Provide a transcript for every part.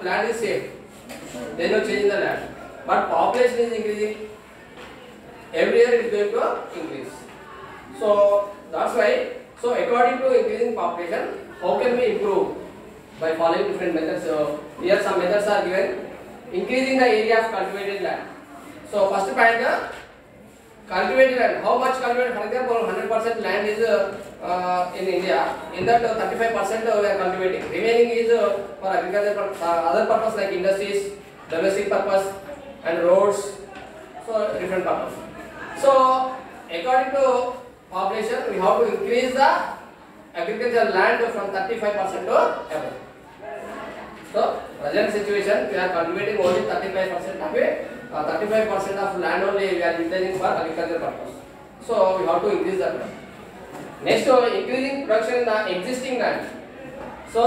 land is same. There is no change in the land. But population is increasing. Every year it is going to increase. So that's why. So according to increasing population, how can we improve? By following different methods. So here some methods are given. Increasing the area of cultivated land. So first point, cultivated land. How much cultivated? For example, 100% land is in India. In that 35% we are cultivating. Remaining is for agriculture, other purpose like industries, domestic purpose, and roads. So different purpose. So according to population, we have to increase the agricultural land from 35% to above. So present situation, we are cultivating only 35% of it. 35% of land only we are utilizing for agricultural purpose. So we have to increase that one. Next, increasing production in the existing land. So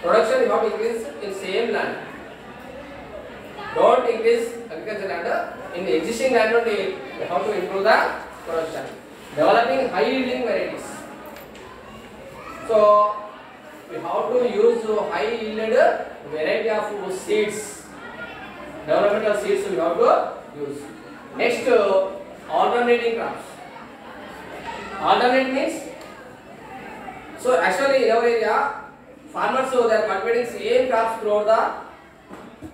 production we have to increase in same land. Don't increase agricultural land. In the existing land only we have to improve the production. Developing high yielding varieties. So we have to use high yielded variety of seeds. Developmental seeds we have to use. Next, alternating crops. Alternate means, so actually in our area, farmers they are cultivating same crops throughout the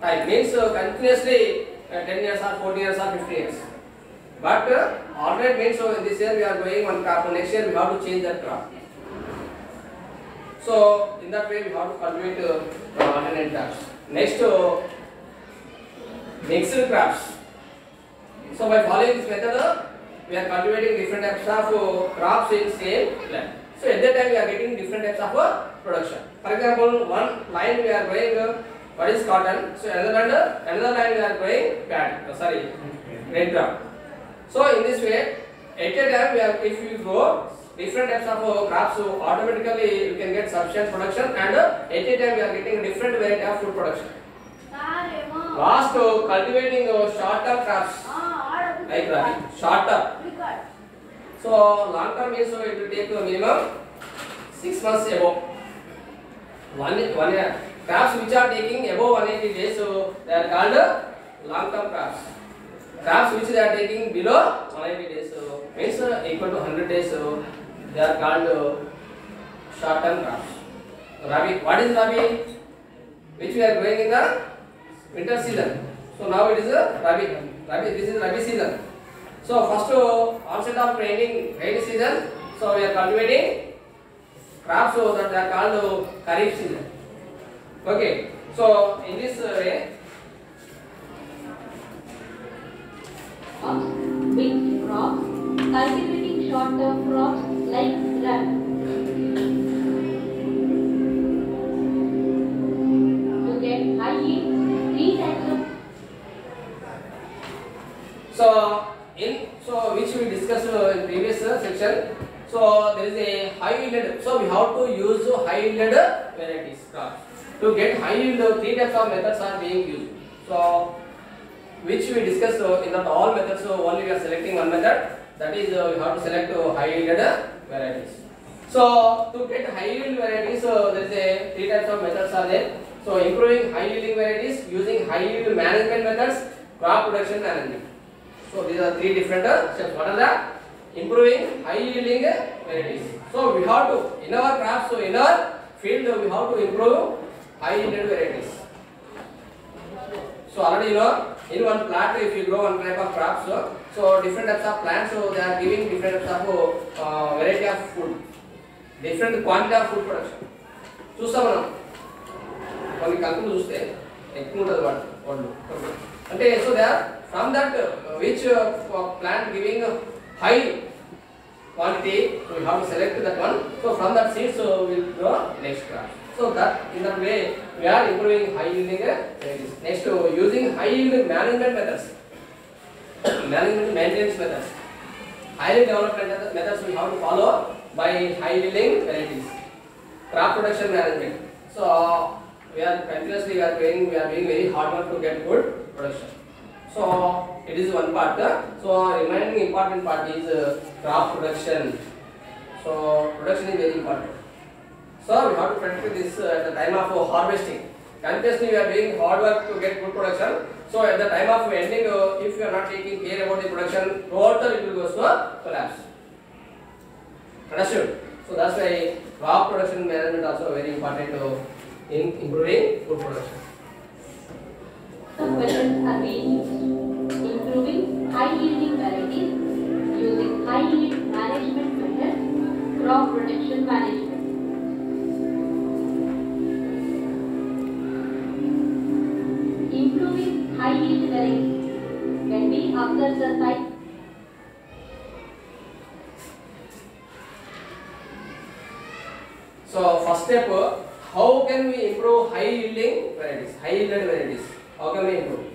time. Means continuously 10 years or 14 years or 15 years. But alternate means in this year we are growing one crop, next year we have to change that crop. So in that way we have to cultivate alternate crops. Next, mixed crops. So by following this method, we are cultivating different types of crops in same land. So at that time we are getting different types of production. For example, one line we are growing what is cotton. So another line we are growing red crop. So in this way, at a time we are, if we grow different types of crops, so automatically you can get sufficient production, and at a time we are getting different variety of food production. Last, cultivating short-term crops like rabi, short-term. So long-term means it will take minimum 6 months above. One year. Crops which are taking above 180 days, so they are called long-term crops. Crops which they are taking below 180 days, so means equal to 100 days, so they are called short-term crops. Rabi, what is rabi? Which we are growing in the winter season. So now it is a rabi. This is rabi season. So first onset of rainy season. So we are cultivating crops, so that they are called kharif season. Okay. So in this way, mixed crops, cultivating short-term crops like rabi. To get high yield, 3 types of. So which we discussed in previous section. So there is a high yielded. So we have to use high yielded varieties crops. To get high yield, 3 types of methods are being used. So which we discussed in that all methods. So only we are selecting one method. That is we have to select high yielded varieties. So to get high yield varieties, there is a 3 types of methods are there. So improving high yielding varieties, using high yield management methods, crop production management. So these are 3 different steps. What are that? Improving high yielding varieties. So we have to, in our crops, so in our field we have to improve high yielded varieties. So already you know, in one plant if you grow one type of crops, so different types of plants, so they are giving different types of variety of food, different quantity of food production. చూస్తాం మనం కొన్ని కంకులు చూస్తే ఎక్కువ ఉంటుంది వాళ్ళు అంటే so they are from that which plant giving high quantity, so we have to select that one. So from that seeds, so we will grow next crop. So that in that way we are improving high yielding varieties. Next, using high yield management methods, management maintenance methods, highly developed methods we have to follow by high yielding varieties. Crop production management. So we are continuously we are doing very hard work to get good production. So it is one part. So remaining important part is crop production. So production is very important. So we have to practice this at the time of harvesting. Continuously you are doing hard work to get good production. So at the time of ending, if you are not taking care about the production, total it will go to collapse. Understood? So that's why crop production management also very important in improving food production. Some questions are being used. Improving high yielding varieties using high yield management methods, crop protection management. Improving high yield varieties. When we observe the site, So first step, how can we improve high yielding varieties? High yielded varieties. How can we improve?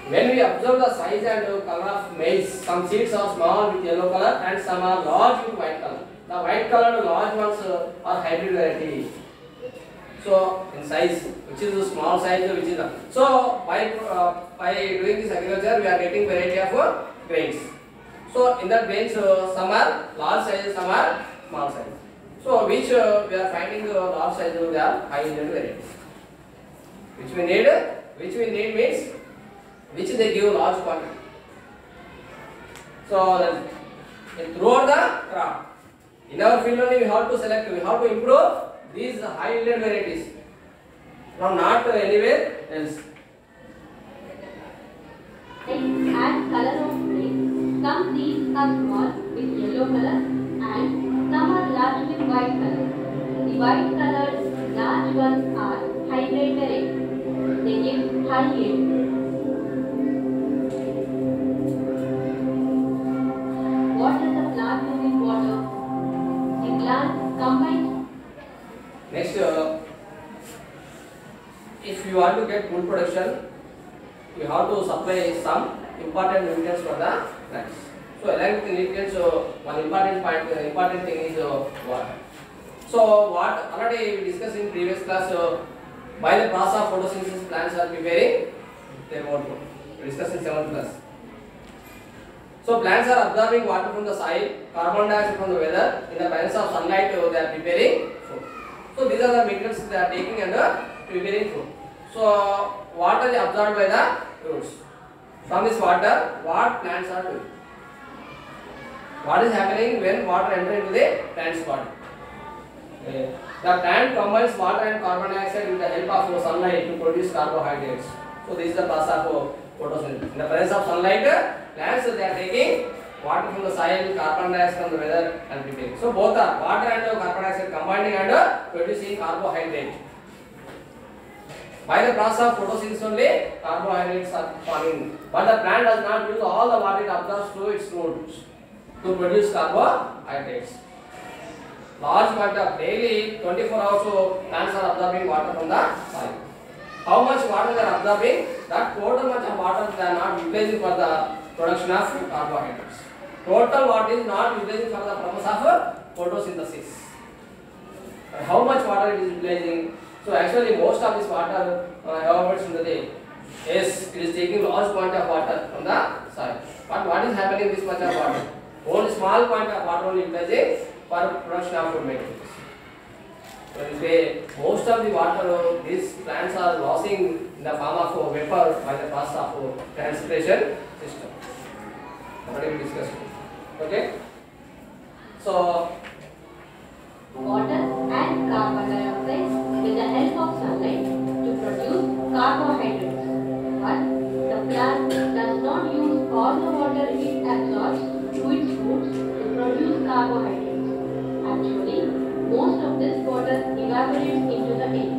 When we observe the size and color of maize, some seeds are small with yellow color and some are large with white color. The white colored large ones are hybrid variety. So in size, which is a small size, which is a, so by doing this agriculture, we are getting variety of grains. So in that grains, some are large size, some are small size. So which we are finding large size, they are high yielded varieties. Which we need means which they give large quantity. So then throughout the crop, in our field only we have to select, we have to improve these high yielded varieties from not anywhere else. add color of grain. Some seeds are small with yellow color and some are large with white color. The white colored large ones are hybrid varieties. They give high yield. Water the plant using water. The plant combines. Next, if you want to get good production, you have to supply some important nutrients for the plants. So along with the nutrients, one important thing is water. So what already we discussed in previous class, by the process of photosynthesis, plants are preparing their own food. We discussed in 7th class. So plants are absorbing water from the soil, carbon dioxide from the weather. In the presence of sunlight, they are preparing food. So these are the minerals they are taking and preparing food. So water is absorbed by the roots. From this water, what plants are doing? What is happening when water enters into the plant's body? The plant combines water and carbon dioxide with the help of sunlight to produce carbohydrates. So this is the process of photosynthesis. In the presence of sunlight, plants they are taking water from the soil, carbon dioxide from the weather and preparing. So both are water and carbon dioxide combining and producing carbohydrate. By the process of photosynthesis only, carbohydrates are forming. But the plant does not use all the water it absorbs through its roots to produce carbohydrates. Large quantity of daily 24 hours, so plants are absorbing water from the soil. How much water they are absorbing? That total much of water they are not utilizing for the production of carbohydrates. Total water is not utilizing for the purpose of photosynthesis. How much water it is utilizing? So actually most of this water however in the day, yes, it is taking large quantity of water from the soil. But what is happening this much of water? Only small quantity of water only utilizing for production of food materials. So this way, most of the water these plants are losing in the form of vapor by the process of transpiration system. Already we discussed. Okay. So Water and carbon dioxide with the help of sunlight to produce carbohydrates. But the plant does not use all the water it absorbs through its roots to produce carbohydrates. Actually, most of this water evaporates into the air.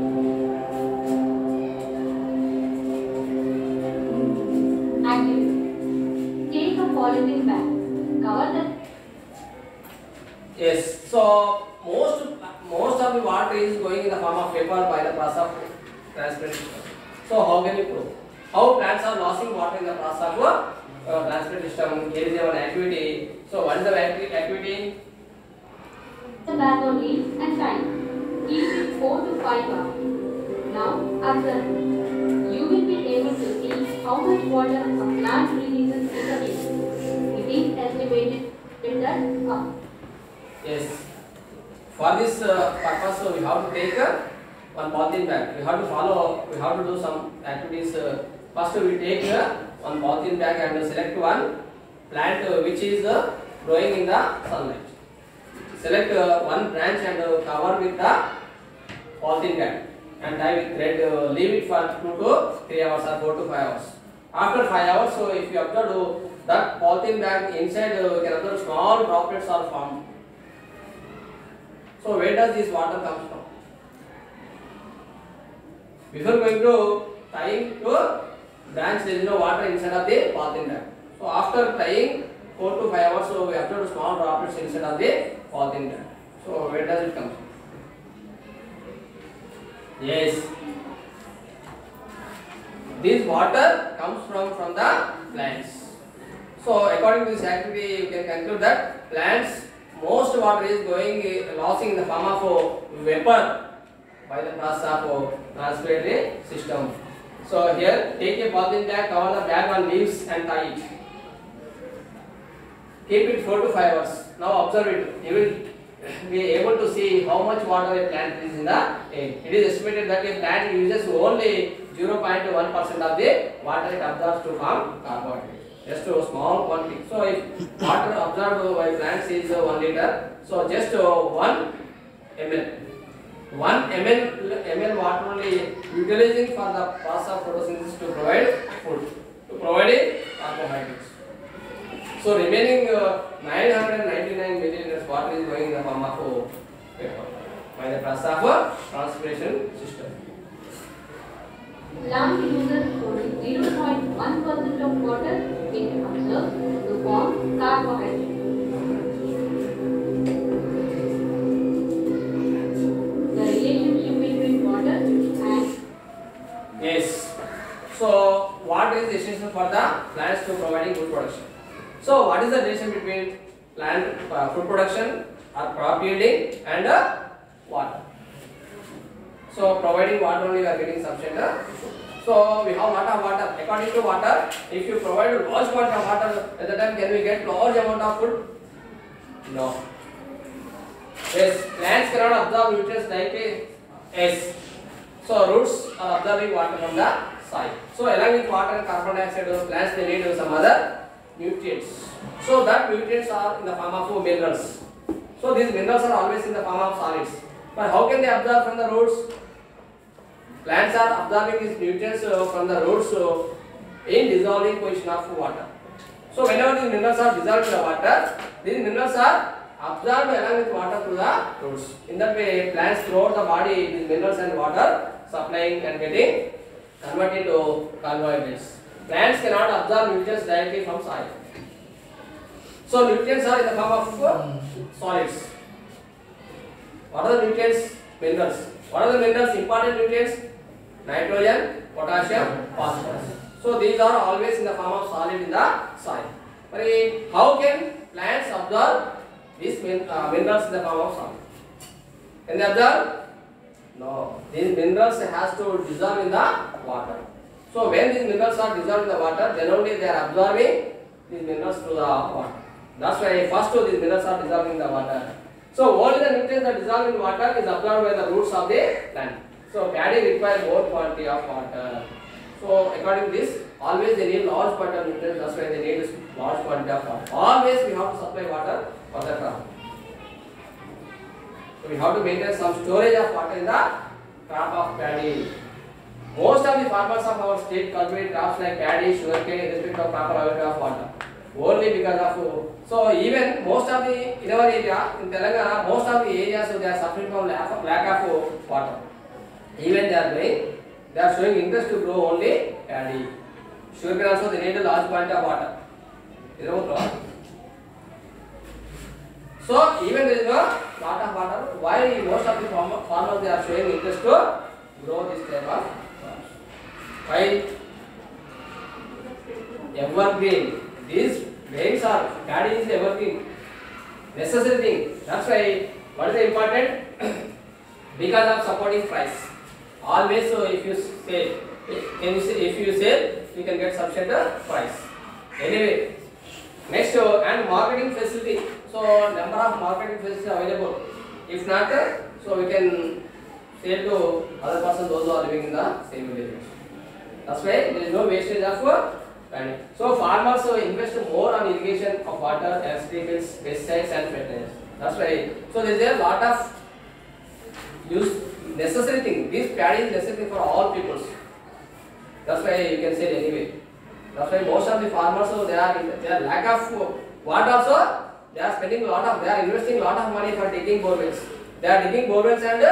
Activity. Take a polythene bag. Cover the. yes, so most of the water is going in the form of vapor by the process of transpiration. So how can you prove? How plants are losing water in the process of transpiration system? Here is one activity. So what is the activity? The bag on leaves and time. Keep it 4 to 5 hours. Now, observe. You will be able to see how much water a plant releases in the air. It is estimated in that. Yes. For this purpose, we have to take one polythene bag. We have to follow. We have to do some activities. First, we take one polythene bag and select one plant which is growing in the sunlight. Select one branch and cover with the polythene bag and tie with thread. Leave it for 2 to 3 hours or 4 to 5 hours. After 5 hours, so if you observe that polythene bag inside, you can observe small droplets are formed. So where does this water come from? Before going to tying to branch, there is no water inside of the polythene bag. So after tying 4 to 5 hours, so we observe small droplets inside of the polythene bag. So where does it come from? Yes, this water comes from the plants. So according to this activity, you can conclude that plants, most water is going losing in the form of vapor by the process of transpiratory system. So here, take a polythene bag, cover the bag on leaves and tie it. Keep it 4 to 5 hours. Now observe it. You will be able to see how much water a plant is in the air. It is estimated that a plant uses only 0.1% of the water it absorbs to form carbohydrates. Just a small quantity. So if water absorbed by plants is 1 liter, so just 1 ml. 1 ml water only utilizing for the process of photosynthesis to provide food, to provide carbohydrates. So remaining 999 milliliters water is going in the form of vapor by the process of transpiration system. Plant uses only 0.1% of water it absorbs to form carbohydrate. The relationship between water and yes. So water is essential for the plants to providing food production. So what is the relation between plant food production or crop yielding and water? So providing water only we are getting sufficient. So we have lot of water. According to water, if you provide a large quantity of water, at the time can we get large amount of food? No. Yes, plants cannot absorb nutrients like S. So roots are absorbing water from the soil. So along with water and carbon dioxide, plants they need some other nutrients. So that nutrients are in the form of minerals. So these minerals are always in the form of solids. But how can they absorb from the roots? Plants are absorbing these nutrients from the roots in dissolving position of water. So whenever these minerals are dissolved in the water, these minerals are absorbed along with water through the roots. In that way, plants throughout the body, these minerals and water supplying and getting converted to carbohydrates. Plants cannot absorb nutrients directly from soil. So nutrients are in the form of solids. What are the nutrients? Minerals. What are the minerals? Important nutrients? Nitrogen, potassium, phosphorus. So these are always in the form of solid in the soil. But how can plants absorb these minerals in the form of solid? Can they absorb? No. These minerals has to dissolve in the water. So when these minerals are dissolved in the water, then only they are absorbing these minerals through the water. That's why first these minerals are dissolving in the water. So only the nutrients that dissolve in water is absorbed by the roots of the plant. So paddy requires more quantity of water. So according to this, always they need large quantity of nutrients. That's why they need large quantity of water. Always we have to supply water for the crop. So we have to maintain some storage of water in the crop of paddy. Most of the farmers of our state cultivate crops like paddy, sugarcane, irrespective of proper availability of water. Only because of so even most of the in our area in Telangana, most of the areas they are suffering from lack of water. Even they are showing interest to grow only paddy. Sugarcane also they need a large quantity of water. You know, so even there is no lot of water. Why most of the farmers they are showing interest to grow this type of crops? Why? Evergreen. These grains are paddy is evergreen, necessary thing. That's why what is important? Because of supporting price. Always, so if you say, if you sell, you can get sufficient price. Anyway, next and marketing facility. So number of marketing facilities available. If not, so we can sale to other persons those who are living in the same village. That's why there is no wastage of paddy. So farmers invest more on irrigation of water, chemicals, pesticides and fertilizers. That's why. So there is a lot of use necessary thing. This paddy is necessary for all peoples. That's why you can say anyway. That's why most of the farmers they are lack of water also. They are spending they are investing a lot of money for digging borewells. They are digging borewells and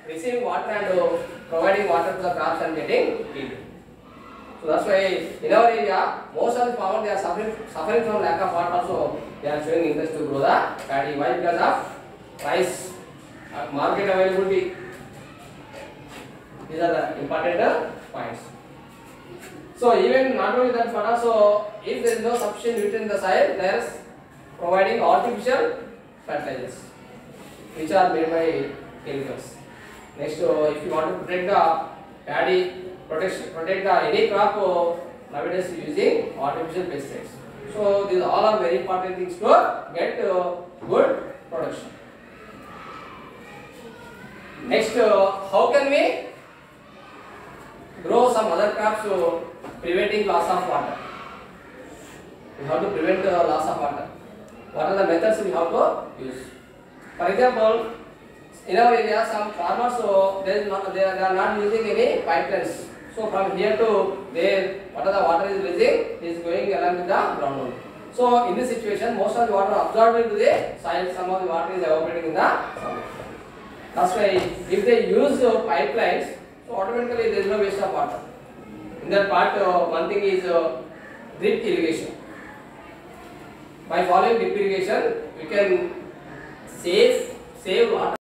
receiving water and providing water to the crops and getting yield. So that's why in our area most of the farmers they are suffering from lack of water. Also they are showing interest to grow the paddy. Why? Because of price, market availability. These are the important points. So even not only that, but also if there is no sufficient nutrient in the soil, there is providing artificial fertilizers, which are made by chemicals. Next, if you want to protect the paddy, protect the any crop, nowadays using artificial pesticides. So these all are very important things to get good production. Next, how can we grow some other crops preventing loss of water? We have to prevent loss of water. What are the methods we have to use? For example, in our area, some farmers they are not using any pipelines. So from here to there, what are the water is releasing is going along with the ground. So in this situation, most of the water absorbed into the soil. Some of the water is evaporating in the soil. That's why if they use pipelines, so automatically there is no waste of water. In that part, one thing is drip irrigation. By following drip irrigation, we can save water.